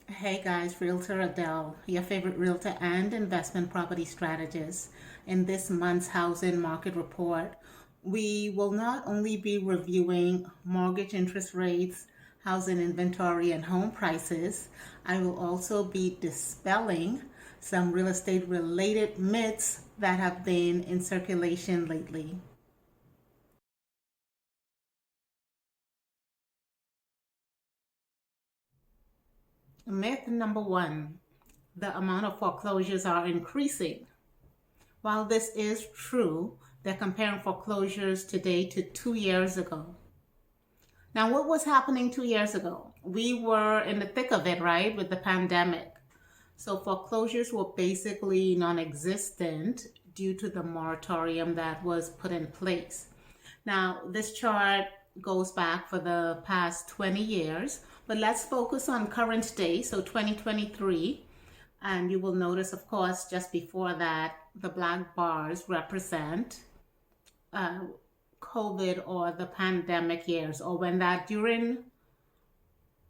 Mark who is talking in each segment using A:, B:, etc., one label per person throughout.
A: Hey guys, Realtor Adele, your favorite realtor and investment property strategist. In this month's housing market report, we will not only be reviewing mortgage interest rates, housing inventory, and home prices, I will also be dispelling some real estate related myths that have been in circulation lately. Myth number one, the amount of foreclosures are increasing. While this is true, they're comparing foreclosures today to 2 years ago. Now, what was happening 2 years ago? We were in the thick of it, right, with the pandemic. So foreclosures were basically non existent due to the moratorium that was put in place. Now, this chart goes back for the past 20 years, but let's focus on current day, so 2023. And you will notice, of course, just before that, the black bars represent uh, COVID or the pandemic years, or when that during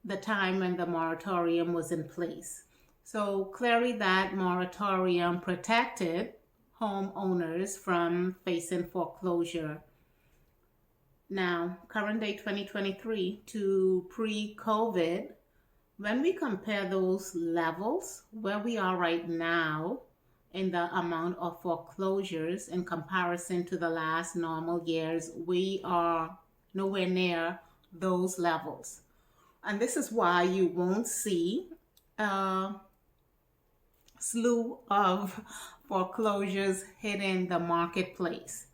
A: the time when the moratorium was in place. So clearly, that moratorium protected homeowners from facing foreclosure. Now, current day 2023 to pre COVID, when we compare those levels, where we are right now in the amount of foreclosures in comparison to the last normal years, we are nowhere near those levels. And this is why you won't see a slew of foreclosures hitting the marketplace.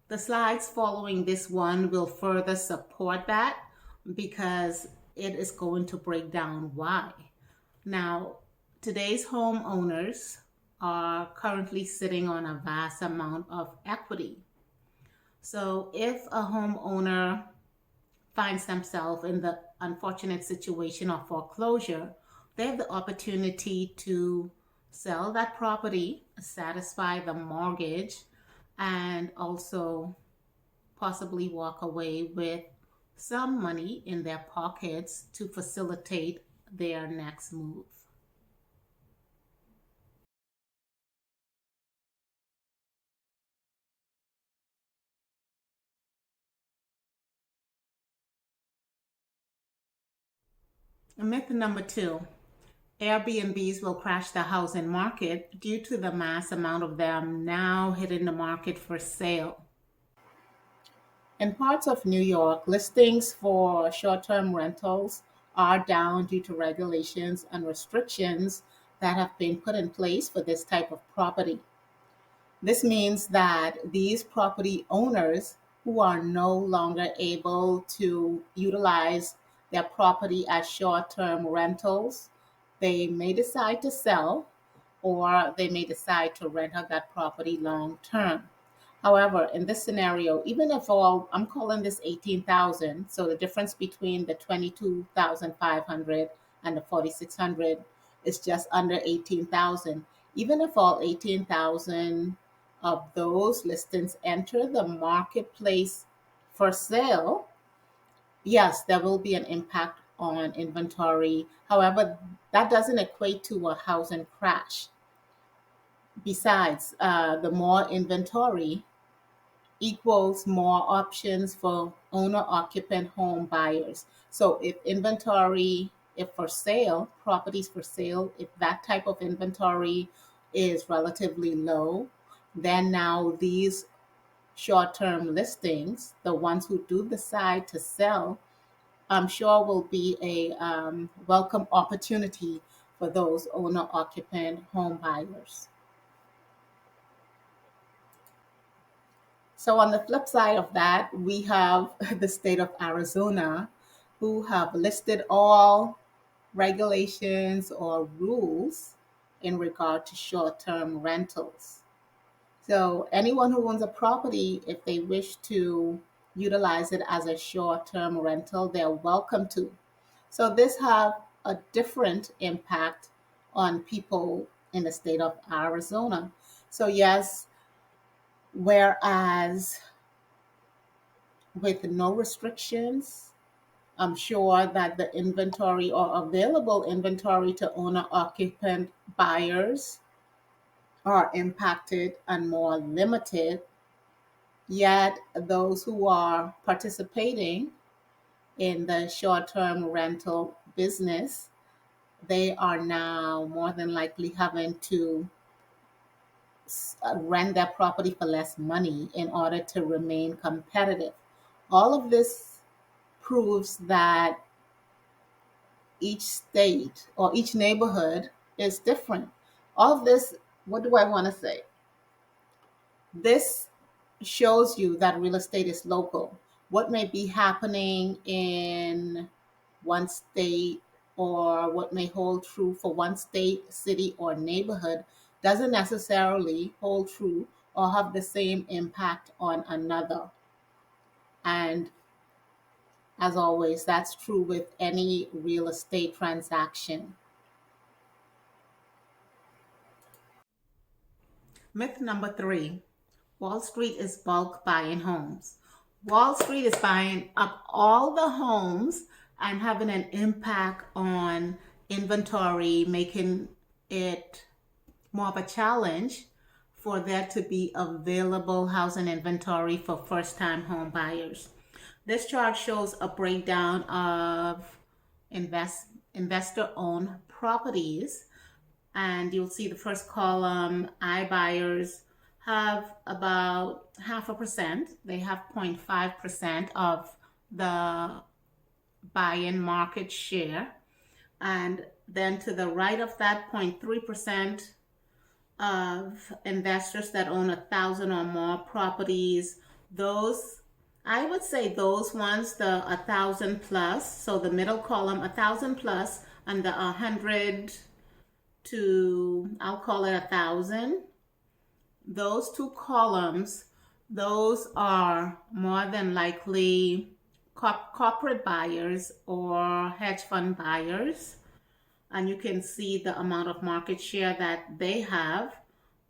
A: The slides following this one will further support that because it is going to break down why. Now, today's homeowners are currently sitting on a vast amount of equity. So, if a homeowner finds themselves in the unfortunate situation of foreclosure, they have the opportunity to sell that property, satisfy the mortgage, and also possibly walk away with some money in their pockets to facilitate their next move. Myth number two, Airbnbs will crash the housing market due to the mass amount of them now hitting the market for sale. In parts of New York, listings for short term rentals are down due to regulations and restrictions that have been put in place for this type of property. This means that these property owners who are no longer able to utilize their property as short term rentals, they may decide to sell or they may decide to rent out that property long term. However, in this scenario, even if all, I'm calling this 18,000, so the difference between the 22,500 and the 4,600 is just under 18,000. Even if all 18,000 of those listings enter the marketplace for sale, yes, there will be an impact on inventory. However, that doesn't equate to a housing crash. Besides, the more inventory equals more options for owner occupant home buyers. So if for sale, properties for sale, if that type of inventory is relatively low, then now these short term listings, the ones who do decide to sell, I'm sure will be a welcome opportunity for those owner occupant home buyers. So, on the flip side of that, we have the state of Arizona who have listed all regulations or rules in regard to short term rentals. So, anyone who owns a property, if they wish to utilize it as a short term rental, they're welcome to. So, this have a different impact on people in the state of Arizona. So, yes, whereas with no restrictions. I'm sure that the inventory or available inventory to owner occupant buyers are impacted and more limited. Yet, those who are participating in the short term rental business, they are now more than likely having to rent their property for less money in order to remain competitive. All of this proves that each state or each neighborhood is different. All of this, what do I want to say? This shows you that real estate is local. What may be happening in one state or what may hold true for one state, city, or neighborhood doesn't necessarily hold true or have the same impact on another. And as always, that's true with any real estate transaction. Myth number three: Wall Street is bulk buying homes. Wall Street is buying up all the homes and having an impact on inventory, making it more of a challenge for there to be available housing inventory for first time home buyers. This chart shows a breakdown of investor owned properties, and you'll see the first column, iBuyers have about 0.5%. They have 0.5% of the buy-in market share. And then to the right of that, 0.3% of investors that own 1,000 or more properties. Those, I would say those ones, the 1,000 plus, so the middle column, 1,000 plus, and the 100 to, I'll call it 1,000. Those two columns, those are more than likely corporate buyers or hedge fund buyers. And you can see the amount of market share that they have,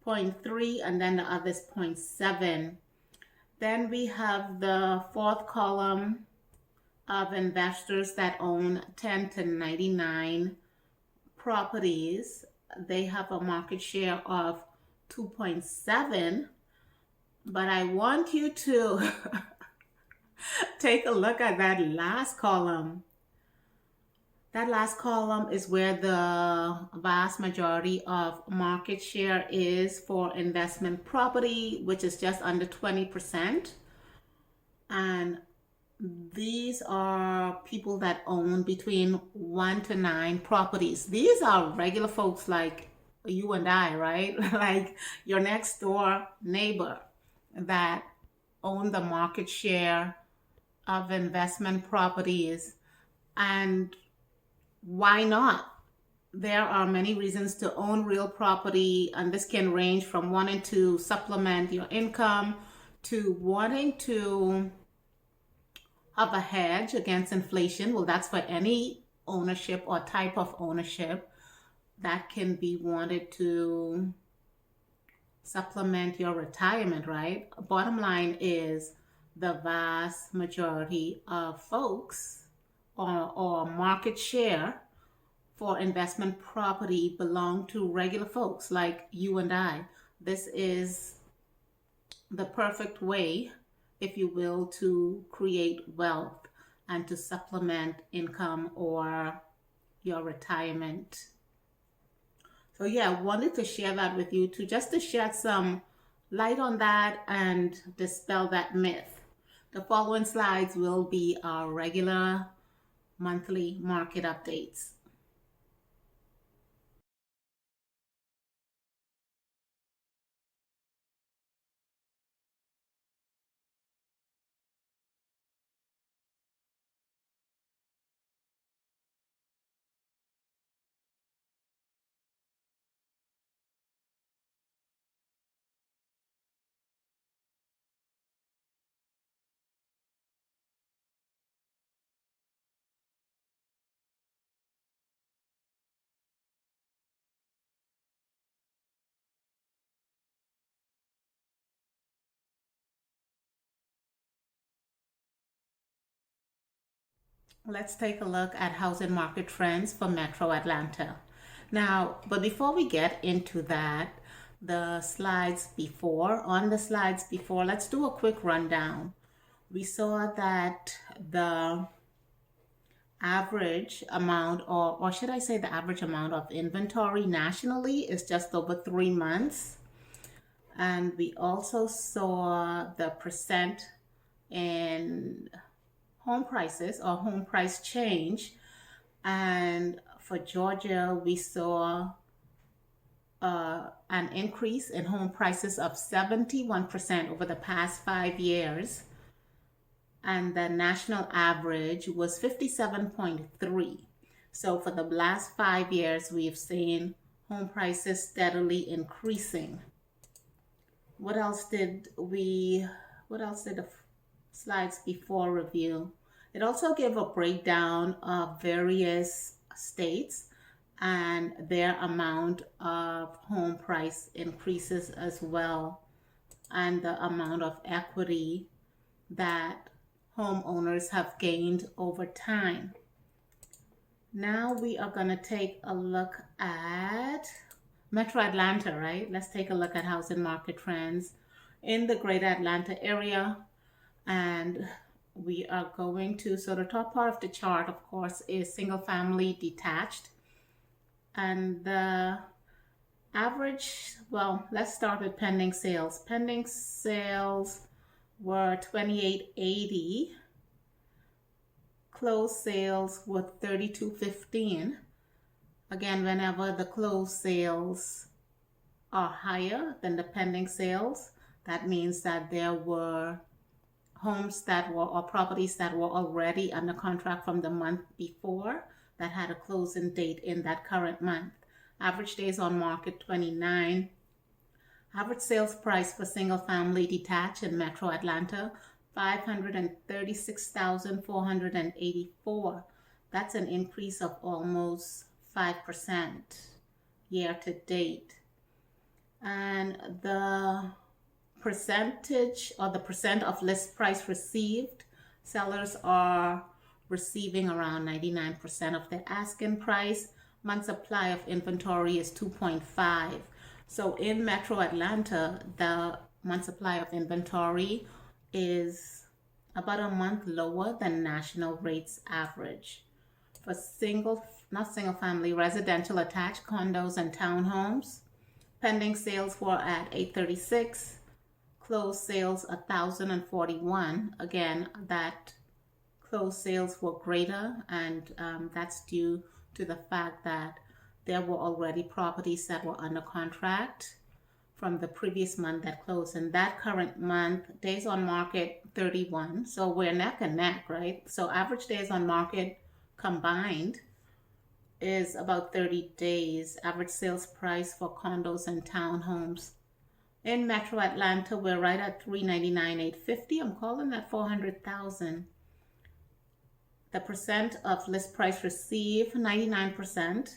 A: 0.3, and then the others 0.7. Then we have the fourth column of investors that own 10 to 99 properties. They have a market share of 2.7. But I want you to take a look at that last column. That last column is where the vast majority of market share is for investment property, which is just under 20%. And these are people that own between 1 to 9 properties. These are regular folks like you and I, right? Like your next door neighbor that own the market share of investment properties. And why not? There are many reasons to own real property, and this can range from wanting to supplement your income to wanting to have a hedge against inflation. Well, that's for any ownership or type of ownership that can be wanted to supplement your retirement, right? Bottom line is the vast majority of folks or market share for investment property belong to regular folks like you and I. This is the perfect way, if you will, to create wealth and to supplement income or your retirement. So yeah, I wanted to share that with you to just to shed some light on that and dispel that myth. The following slides will be our regular monthly market updates. let's take a look at housing market trends for Metro Atlanta. Now, but before we get into that, on the slides before, let's do a quick rundown. We saw that the average amount, or should I say the average amount of inventory nationally is just over 3 months. And we also saw the percent in home prices or home price change. And for Georgia, we saw an increase in home prices of 71% over the past 5 years. And the national average was 57.3. So for the last 5 years, we've seen home prices steadily increasing. What else did the slides before review? It also gave a breakdown of various states and their amount of home price increases as well, and the amount of equity that homeowners have gained over time. Now we are going to take a look at Metro Atlanta, right? Let's take a look at housing market trends in the greater Atlanta area. And we are going to, so the top part of the chart, of course, is single family detached. And the average, well, let's start with pending sales. Pending sales were 2880. Closed sales were 3215. Again, whenever the closed sales are higher than the pending sales, that means that there were homes that were, or properties that were already under contract from the month before that had a closing date in that current month. Average days on market 29. Average sales price for single family detached in Metro Atlanta, $536,484. That's an increase of almost 5% year to date. And the percentage, or the percent of list price received, sellers are receiving around 99% of their asking price. Month supply of inventory is 2.5. So in Metro Atlanta, the month supply of inventory is about a month lower than national rates average. For not single family, residential attached condos and townhomes, pending sales were at 836, closed sales 1,041. Again, that closed sales were greater, and that's due to the fact that there were already properties that were under contract from the previous month that closed. And that current month, days on market 31. So we're neck and neck, right? So average days on market combined is about 30 days. Average sales price for condos and townhomes in Metro Atlanta, we're right at $399,850. I'm calling that $400,000. The percent of list price received 99%,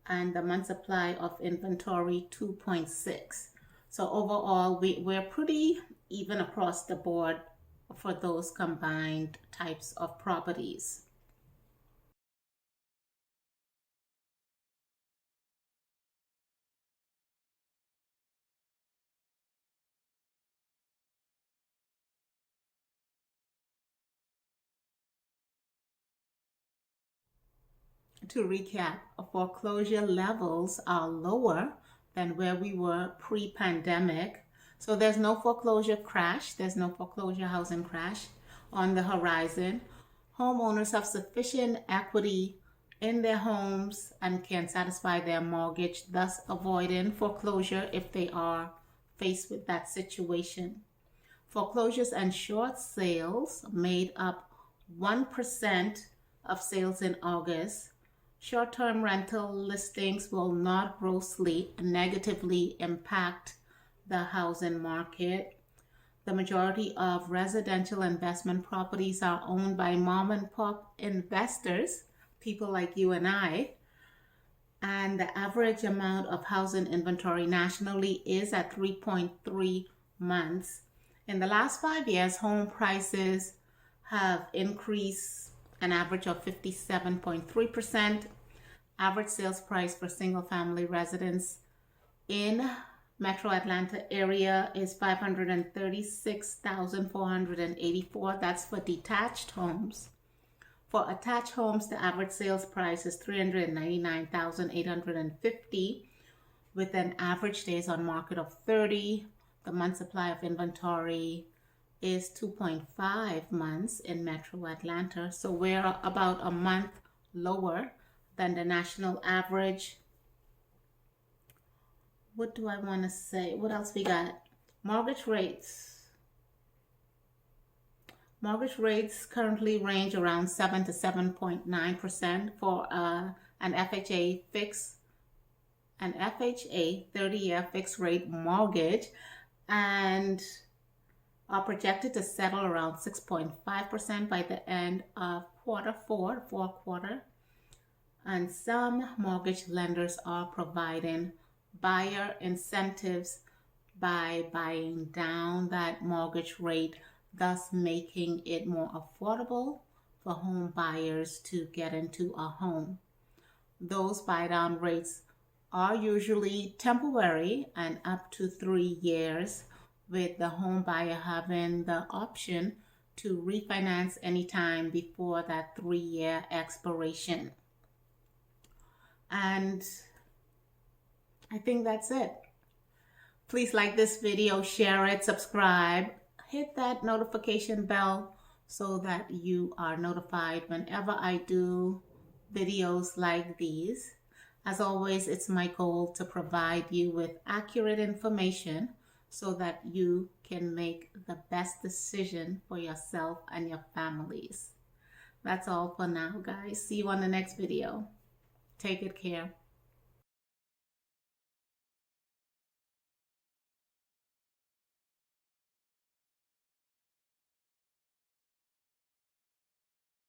A: and the month supply of inventory 2.6. So overall, we're pretty even across the board for those combined types of properties. To recap, foreclosure levels are lower than where we were pre-pandemic. So there's no foreclosure crash, there's no foreclosure housing crash on the horizon. Homeowners have sufficient equity in their homes and can satisfy their mortgage, thus avoiding foreclosure if they are faced with that situation. Foreclosures and short sales made up 1% of sales in August. Short-term rental listings will not grossly negatively impact the housing market. The majority of residential investment properties are owned by mom and pop investors, people like you and I. And the average amount of housing inventory nationally is at 3.3 months. In the last 5 years, home prices have increased an average of 57.3%. Average sales price for single-family residence in Metro Atlanta area is $536,484. That's for detached homes. For attached homes, the average sales price is $399,850 with an average days on market of 30. The month supply of inventory is 2.5 months in Metro Atlanta. So we're about a month lower than the national average. What do I want to say? What else we got? Mortgage rates. Mortgage rates currently range around 7 to 7.9% for an FHA 30-year fixed rate mortgage, and are projected to settle around 6.5% by the end of fourth quarter. And some mortgage lenders are providing buyer incentives by buying down that mortgage rate, thus making it more affordable for home buyers to get into a home. Those buy down rates are usually temporary and up to 3 years, with the home buyer having the option to refinance anytime before that 3-year expiration. And I think that's it. Please like this video, share it, subscribe, hit that notification bell so that you are notified whenever I do videos like these. As always, it's my goal to provide you with accurate information so that you can make the best decision for yourself and your families. That's all for now, guys. See you on the next video. Take good care.